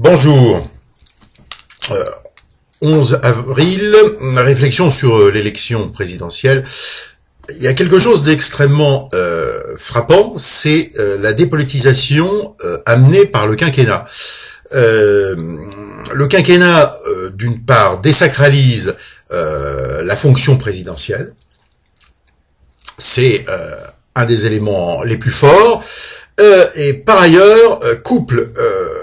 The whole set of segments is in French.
Bonjour. 11 avril, réflexion sur l'élection présidentielle. Il y a quelque chose d'extrêmement frappant, c'est la dépolitisation amenée par le quinquennat. Le quinquennat, d'une part, désacralise la fonction présidentielle. C'est un des éléments les plus forts. Et par ailleurs, couple,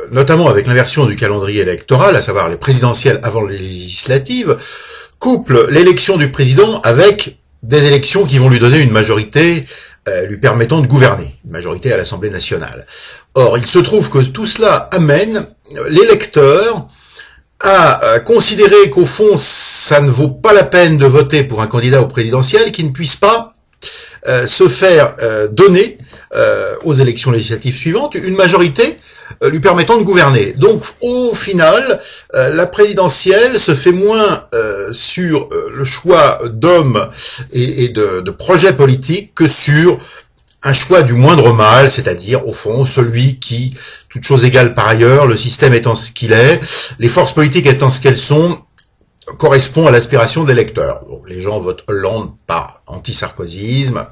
notamment avec l'inversion du calendrier électoral, à savoir les présidentielles avant les législatives, couple l'élection du président avec des élections qui vont lui donner une majorité lui permettant de gouverner, une majorité à l'Assemblée nationale. Or, il se trouve que tout cela amène l'électeur à considérer qu'au fond, ça ne vaut pas la peine de voter pour un candidat au présidentiel qui ne puisse pas se faire donner aux élections législatives suivantes une majorité lui permettant de gouverner. Donc au final, la présidentielle se fait moins sur le choix d'hommes et de projets politiques que sur un choix du moindre mal, c'est-à-dire au fond celui qui, toute chose égale par ailleurs, le système étant ce qu'il est, les forces politiques étant ce qu'elles sont, correspond à l'aspiration des électeurs. Donc, les gens votent Hollande par anti-sarkozysme,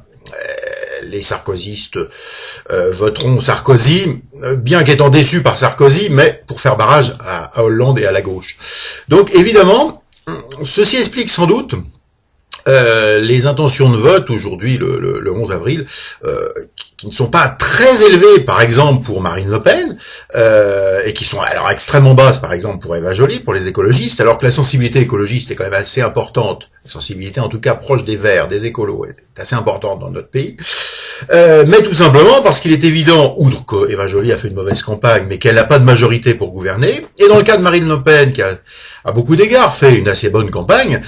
les sarkozystes voteront Sarkozy, bien qu'étant déçus par Sarkozy, mais pour faire barrage à Hollande et à la gauche. Donc évidemment, ceci explique sans doute les intentions de vote aujourd'hui, le 11 avril, qui ne sont pas très élevées, par exemple, pour Marine Le Pen, et qui sont alors extrêmement basses, par exemple, pour Eva Joly, pour les écologistes, alors que la sensibilité écologiste est quand même assez importante, la sensibilité en tout cas proche des Verts, des écolos, est assez importante dans notre pays, mais tout simplement parce qu'il est évident, outre que Eva Joly a fait une mauvaise campagne, mais qu'elle n'a pas de majorité pour gouverner, et dans le cas de Marine Le Pen, qui a à beaucoup d'égards fait une assez bonne campagne,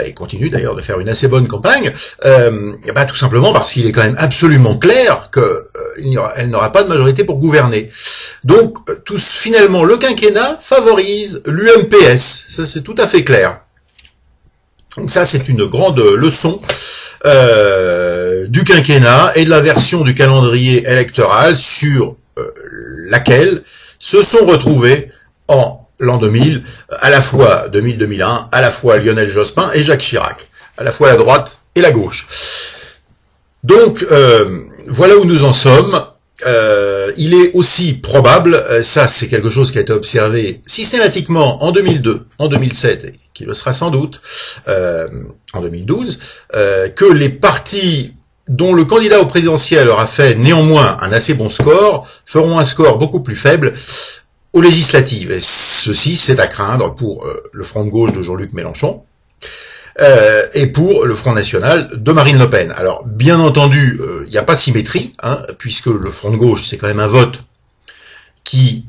et continue d'ailleurs de faire une assez bonne campagne, tout simplement parce qu'il est quand même absolument clair qu'elle n'aura pas de majorité pour gouverner. Donc, finalement, le quinquennat favorise l'UMPS, ça c'est tout à fait clair. Donc ça c'est une grande leçon du quinquennat et de la version du calendrier électoral sur laquelle se sont retrouvés en l'an 2000, à la fois 2000-2001, à la fois Lionel Jospin et Jacques Chirac, à la fois la droite et la gauche. Donc, voilà où nous en sommes. Il est aussi probable, ça c'est quelque chose qui a été observé systématiquement en 2002, en 2007, et qui le sera sans doute en 2012, que les partis dont le candidat au présidentiel aura fait néanmoins un assez bon score, feront un score beaucoup plus faible aux législatives. Et ceci, c'est à craindre pour le Front de gauche de Jean-Luc Mélenchon et pour le Front national de Marine Le Pen. Alors, bien entendu, il n'y a pas de symétrie, puisque le Front de gauche, c'est quand même un vote qui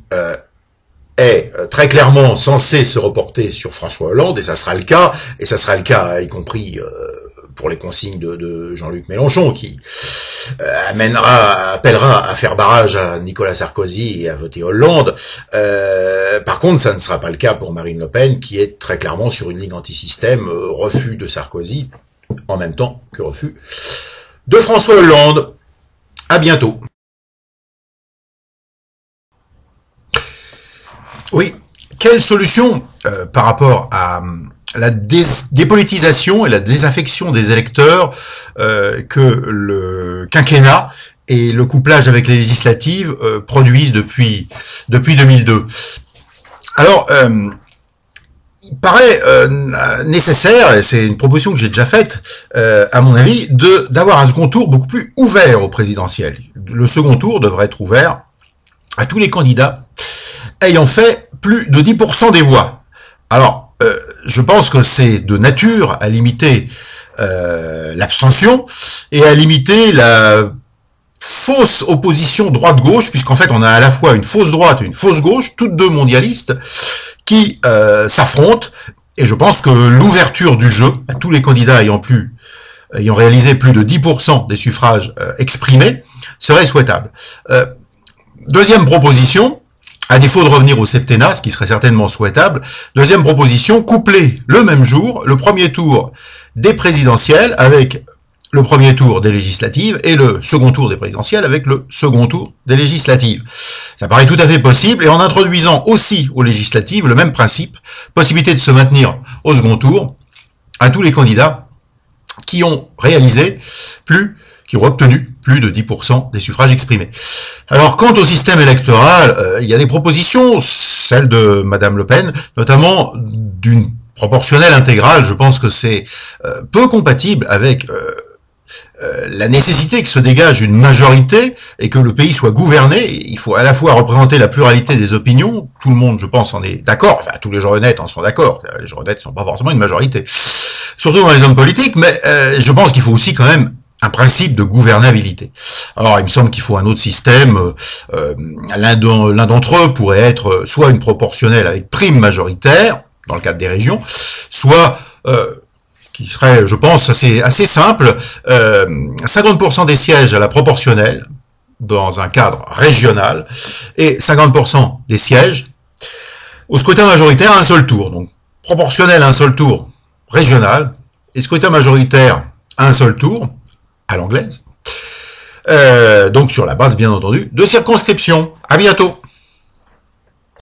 est très clairement censé se reporter sur François Hollande, et ça sera le cas, y compris pour les consignes de Jean-Luc Mélenchon, qui appellera à faire barrage à Nicolas Sarkozy et à voter Hollande. Par contre, ça ne sera pas le cas pour Marine Le Pen, qui est très clairement sur une ligne anti-système, refus de Sarkozy, en même temps que refus de François Hollande. À bientôt. Oui, quelle solution par rapport à la dépolitisation et la désaffection des électeurs que le quinquennat et le couplage avec les législatives produisent depuis 2002. Alors, il paraît nécessaire, et c'est une proposition que j'ai déjà faite, à mon avis, d'avoir un second tour beaucoup plus ouvert au présidentiel. Le second tour devrait être ouvert à tous les candidats ayant fait plus de 10% des voix. Alors, je pense que c'est de nature à limiter l'abstention et à limiter la fausse opposition droite-gauche, puisqu'en fait on a à la fois une fausse droite et une fausse gauche, toutes deux mondialistes, qui s'affrontent, et je pense que l'ouverture du jeu, à tous les candidats ayant réalisé plus de 10% des suffrages exprimés, serait souhaitable. Deuxième proposition, à défaut de revenir au septennat, ce qui serait certainement souhaitable, deuxième proposition, coupler le même jour le premier tour des présidentielles avec le premier tour des législatives et le second tour des présidentielles avec le second tour des législatives. Ça paraît tout à fait possible, et en introduisant aussi aux législatives le même principe, possibilité de se maintenir au second tour à tous les candidats qui ont obtenu plus de 10% des suffrages exprimés. Alors, quant au système électoral, il y a des propositions, celle de Madame Le Pen, notamment d'une proportionnelle intégrale. Je pense que c'est peu compatible avec la nécessité que se dégage une majorité et que le pays soit gouverné. Il faut à la fois représenter la pluralité des opinions, tout le monde, je pense, en est d'accord, enfin tous les gens honnêtes en sont d'accord, les gens honnêtes ne sont pas forcément une majorité, surtout dans les hommes politiques, mais je pense qu'il faut aussi quand même un principe de gouvernabilité. Alors, il me semble qu'il faut un autre système. L'un d'entre eux pourrait être soit une proportionnelle avec prime majoritaire, dans le cadre des régions, soit, qui serait, je pense, assez simple, 50% des sièges à la proportionnelle, dans un cadre régional, et 50% des sièges au scrutin majoritaire à un seul tour. Donc, proportionnel à un seul tour, régional, et scrutin majoritaire à un seul tour, à l'anglaise, donc sur la base, bien entendu, de circonscription. À bientôt.